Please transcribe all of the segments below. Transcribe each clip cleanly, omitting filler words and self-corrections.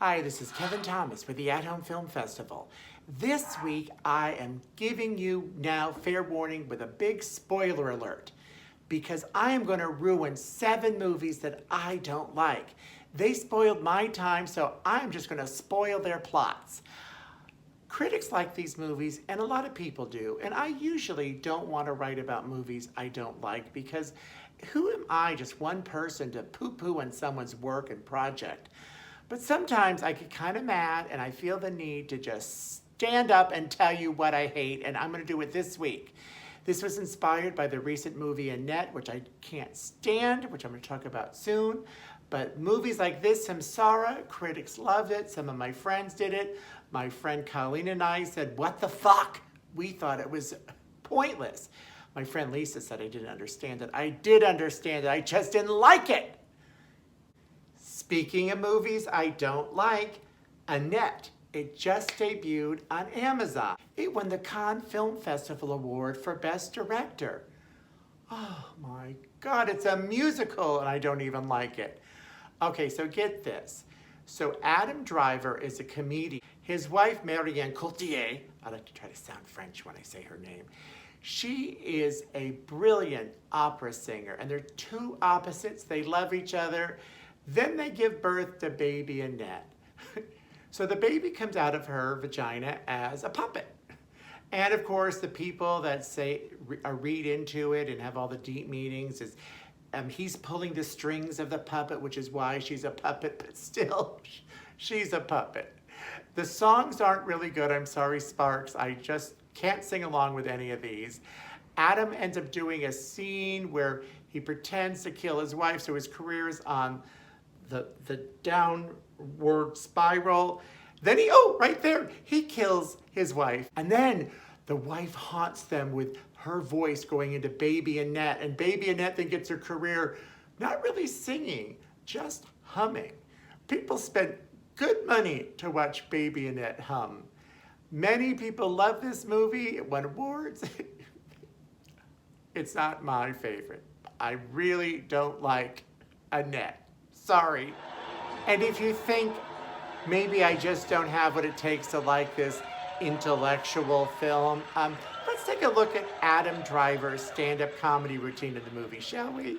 Hi, this is Kevin Thomas with the At Home Film Festival. This week, I am giving you now fair warning with a big spoiler alert because I am going to ruin 7 movies that I don't like. They spoiled my time, so I'm just going to spoil their plots. Critics like these movies, and a lot of people do, and I usually don't want to write about movies I don't like because who am I, just one person, to poo-poo on someone's work and project? But sometimes I get kind of mad and I feel the need to just stand up and tell you what I hate, and I'm going to do it this week. This was inspired by the recent movie Annette, which I can't stand, which I'm going to talk about soon. But movies like this, Samsara, critics loved it. Some of my friends did it. My friend Colleen and I said, what the fuck? We thought it was pointless. My friend Lisa said I didn't understand it. I did understand it. I just didn't like it. Speaking of movies I don't like, Annette. It just debuted on Amazon. It won the Cannes Film Festival Award for Best Director. Oh my God, it's a musical and I don't even like it. Okay, so get this. So Adam Driver is a comedian. His wife, Marianne Coultier, I like to try to sound French when I say her name. She is a brilliant opera singer, and they're two opposites. They love each other. Then they give birth to baby Annette. So the baby comes out of her vagina as a puppet. And of course, the people that read into it and have all the deep meanings is he's pulling the strings of the puppet, which is why she's a puppet, but still, she's a puppet. The songs aren't really good. I'm sorry, Sparks. I just can't sing along with any of these. Adam ends up doing a scene where he pretends to kill his wife, so his career is on the downward spiral. Then right there, he kills his wife. And then the wife haunts them with her voice going into baby Annette. And baby Annette then gets her career not really singing, just humming. People spent good money to watch baby Annette hum. Many people love this movie. It won awards. It's not my favorite. I really don't like Annette. Sorry. And if you think maybe I just don't have what it takes to like this intellectual film, let's take a look at Adam Driver's stand-up comedy routine in the movie, shall we?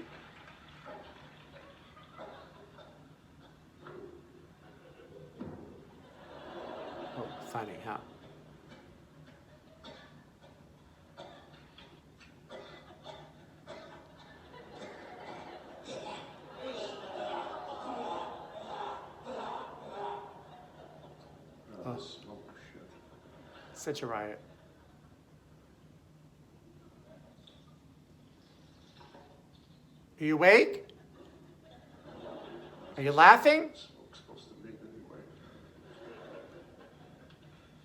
Oh, funny, huh? Such a riot. Are you awake? Are you laughing? Supposed to be anyway.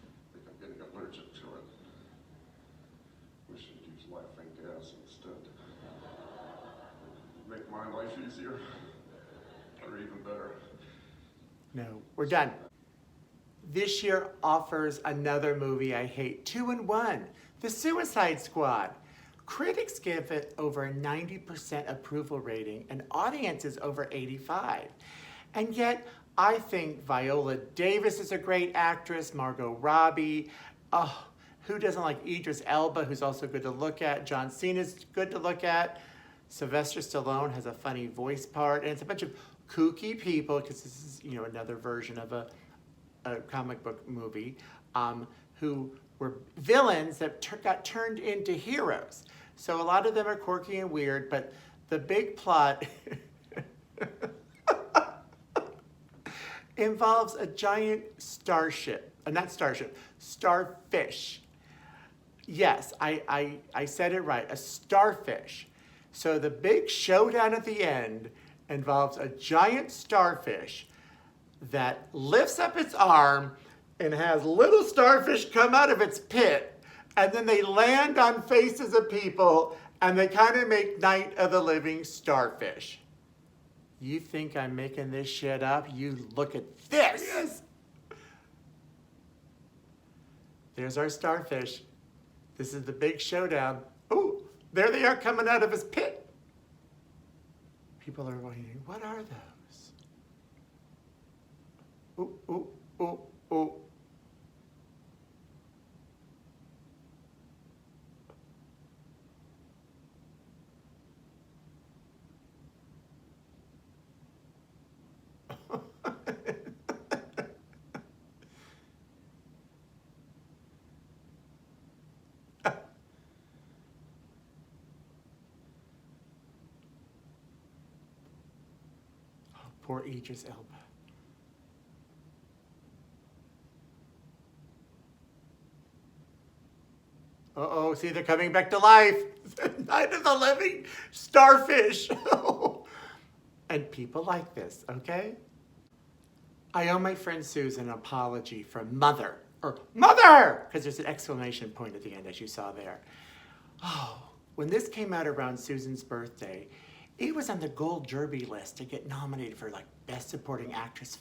I think I'm getting allergic to it. Wish I'd use laughing gas instead. Make my life easier, or even better. No, we're done. This year offers another movie I hate, 2 in 1, The Suicide Squad. Critics give it over a 90% approval rating and audiences over 85. And yet, I think Viola Davis is a great actress, Margot Robbie. Oh, who doesn't like Idris Elba, who's also good to look at? John Cena's good to look at. Sylvester Stallone has a funny voice part, and it's a bunch of kooky people, because this is, another version of a comic book movie, who were villains that got turned into heroes. So a lot of them are quirky and weird, but the big plot involves a giant starship, starfish. Yes, I said it right, a starfish. So the big showdown at the end involves a giant starfish that lifts up its arm and has little starfish come out of its pit, and then they land on faces of people and they kind of make Night of the Living Starfish. You think I'm making this shit up? You look at this. Yes. There's our starfish. This is the big showdown. Oh, there they are coming out of his pit. People are wondering, what are those? Ooh, ooh, ooh, ooh. Poor Idris Elba. Uh-oh, see, they're coming back to life. Night of the Living Starfish. And people like this, okay? I owe my friend Susan an apology for mother, or mother, because there's an exclamation point at the end, as you saw there. Oh, when this came out around Susan's birthday, it was on the Gold Derby list to get nominated for like Best Supporting Actress.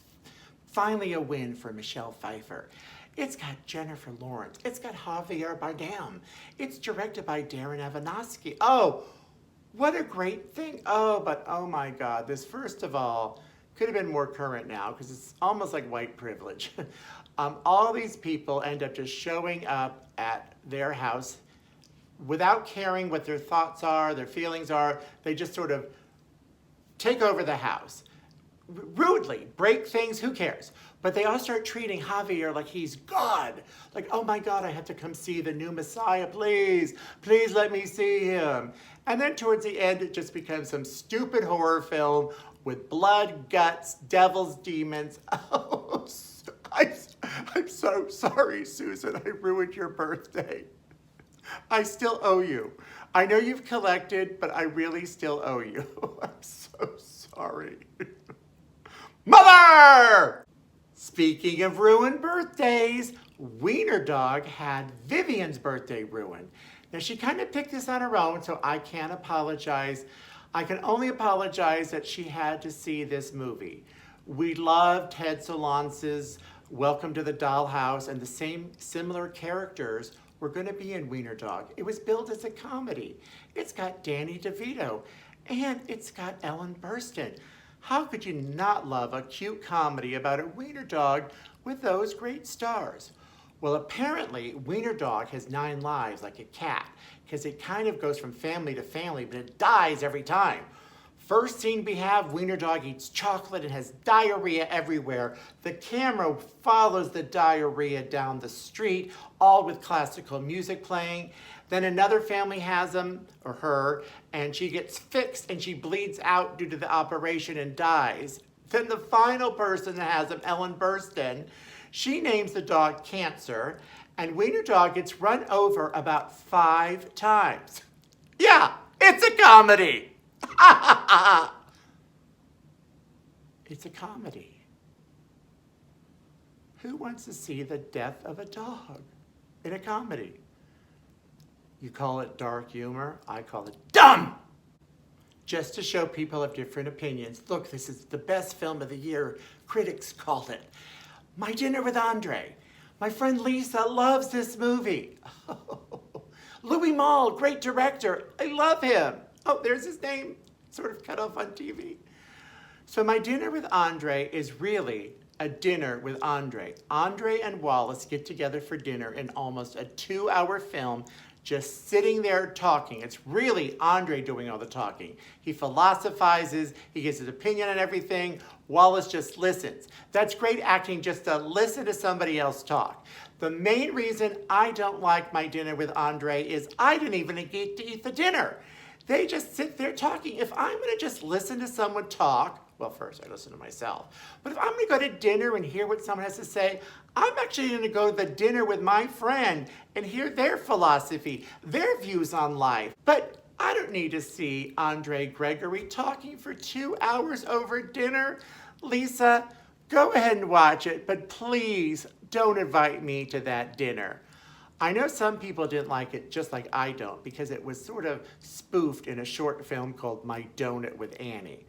Finally a win for Michelle Pfeiffer. It's got Jennifer Lawrence. It's got Javier Bardem. It's directed by Darren Aronofsky. Oh, what a great thing. Oh, but oh my God, this first of all could have been more current now because it's almost like white privilege. All these people end up just showing up at their house without caring what their thoughts are, their feelings are. They just sort of take over the house. Rudely break things, who cares? But they all start treating Javier like he's God. Like, oh my God, I have to come see the new Messiah, please. Please let me see him. And then towards the end, it just becomes some stupid horror film with blood, guts, devils, demons. Oh, I'm so sorry, Susan, I ruined your birthday. I still owe you. I know you've collected, but I really still owe you. I'm so sorry. Mother! Speaking of ruined birthdays, Wiener Dog had Vivian's birthday ruined. Now, she kind of picked this on her own, so I can't apologize. I can only apologize that she had to see this movie. We loved Ted Solance's Welcome to the Dollhouse, and the same similar characters were going to be in Wiener Dog. It was billed as a comedy. It's got Danny DeVito, and it's got Ellen Burstyn. How could you not love a cute comedy about a wiener dog with those great stars? Well, apparently, Wiener Dog has 9 lives like a cat, because it kind of goes from family to family, but it dies every time. First scene we have, Wiener Dog eats chocolate and has diarrhea everywhere. The camera follows the diarrhea down the street, all with classical music playing. Then another family has him, or her, and she gets fixed and she bleeds out due to the operation and dies. Then the final person that has him, Ellen Burstyn, she names the dog Cancer, and Wiener Dog gets run over about 5 times. Yeah, it's a comedy. It's a comedy. Who wants to see the death of a dog in a comedy? You call it dark humor, I call it dumb! Just to show people have different opinions. Look, this is the best film of the year, critics called it. My Dinner with Andre. My friend Lisa loves this movie. Louis Malle, great director, I love him. Oh, there's his name, sort of cut off on TV. So My Dinner with Andre is really a dinner with Andre. Andre and Wallace get together for dinner in almost a 2-hour film, just sitting there talking. It's really Andre doing all the talking. He philosophizes, he gives his opinion on everything. Wallace just listens. That's great acting, just to listen to somebody else talk. The main reason I don't like My Dinner with Andre is I didn't even get to eat the dinner. They just sit there talking. If I'm gonna just listen to someone talk, well, first I listen to myself, but if I'm gonna go to dinner and hear what someone has to say, I'm actually gonna go to the dinner with my friend and hear their philosophy, their views on life. But I don't need to see Andre Gregory talking for 2 hours over dinner. Lisa, go ahead and watch it, but please don't invite me to that dinner. I know some people didn't like it just like I don't, because it was sort of spoofed in a short film called My Donut with Annie.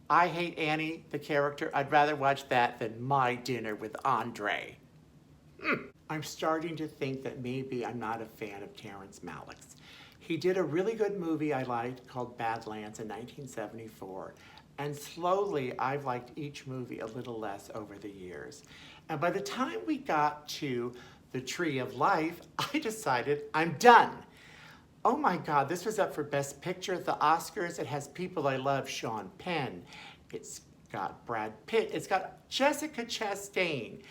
I hate Annie, the character. I'd rather watch that than My Dinner with Andre. I'm starting to think that maybe I'm not a fan of Terrence Malick's. He did a really good movie I liked called Badlands in 1974. And slowly, I've liked each movie a little less over the years. And by the time we got to The Tree of Life, I decided I'm done. Oh my God, this was up for Best Picture at the Oscars. It has people I love, Sean Penn. It's got Brad Pitt. It's got Jessica Chastain.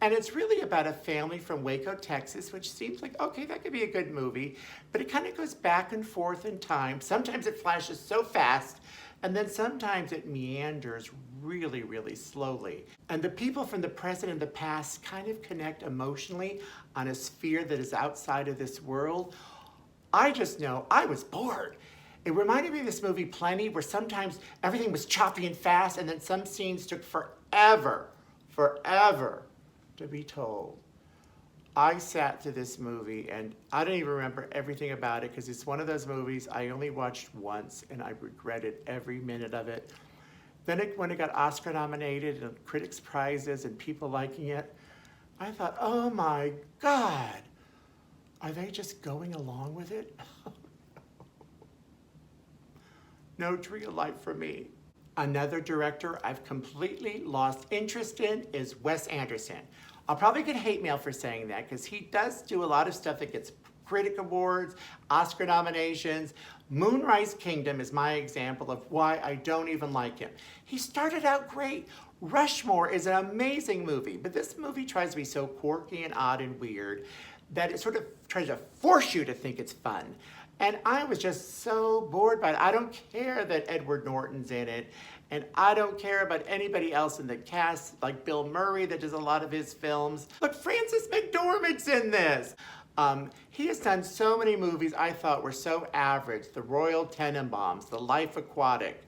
And it's really about a family from Waco, Texas, which seems like, okay, that could be a good movie. But it kind of goes back and forth in time. Sometimes it flashes so fast, and then sometimes it meanders really, really slowly. And the people from the present and the past kind of connect emotionally on a sphere that is outside of this world. I just know I was bored. It reminded me of this movie Plenty, where sometimes everything was choppy and fast, and then some scenes took forever to be told. I sat through this movie, and I don't even remember everything about it, because it's one of those movies I only watched once, and I regretted every minute of it. Then when it got Oscar nominated, and critics' prizes, and people liking it, I thought, oh my God, are they just going along with it? No Tree of Life for me. Another director I've completely lost interest in is Wes Anderson. I'll probably get hate mail for saying that, because he does do a lot of stuff that gets critic awards, Oscar nominations. Moonrise Kingdom is my example of why I don't even like him. He started out great. Rushmore is an amazing movie, but this movie tries to be so quirky and odd and weird that it sort of tries to force you to think it's fun. And I was just so bored by it. I don't care that Edward Norton's in it, and I don't care about anybody else in the cast, like Bill Murray that does a lot of his films. Look, Frances McDormand's in this. He has done so many movies I thought were so average. The Royal Tenenbaums, The Life Aquatic.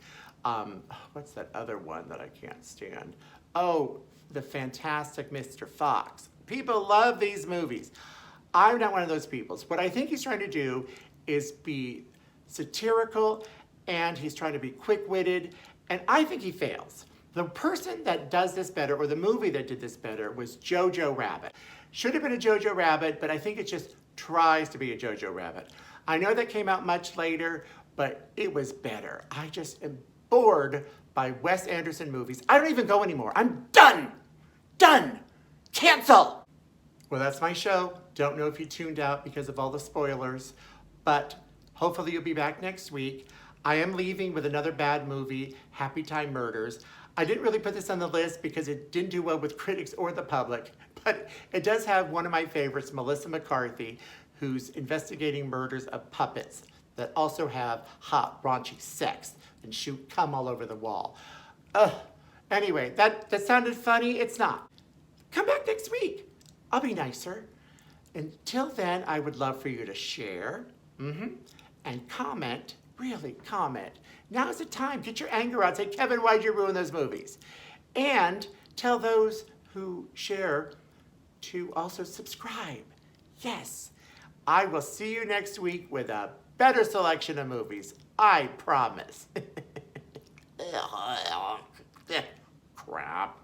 What's that other one that I can't stand? Oh, The Fantastic Mr. Fox. People love these movies. I'm not one of those people. So what I think he's trying to do is be satirical, and he's trying to be quick-witted, and I think he fails. The person that does this better, or the movie that did this better, was Jojo Rabbit. Should have been a Jojo Rabbit, but I think it just tries to be a Jojo Rabbit. I know that came out much later, but it was better. I just am bored by Wes Anderson movies. I don't even go anymore. I'm done! Done! Cancel! Well, that's my show. Don't know if you tuned out because of all the spoilers, but hopefully you'll be back next week. I am leaving with another bad movie, Happy Time Murders. I didn't really put this on the list because it didn't do well with critics or the public, but it does have one of my favorites, Melissa McCarthy, who's investigating murders of puppets that also have hot, raunchy sex and shoot cum all over the wall. Anyway, that sounded funny. It's not. Come back next week. I'll be nicer. Until then, I would love for you to share and comment. Really, comment. Now's the time. Get your anger out. Say, Kevin, why'd you ruin those movies? And tell those who share to also subscribe. Yes. I will see you next week with a better selection of movies. I promise. Crap.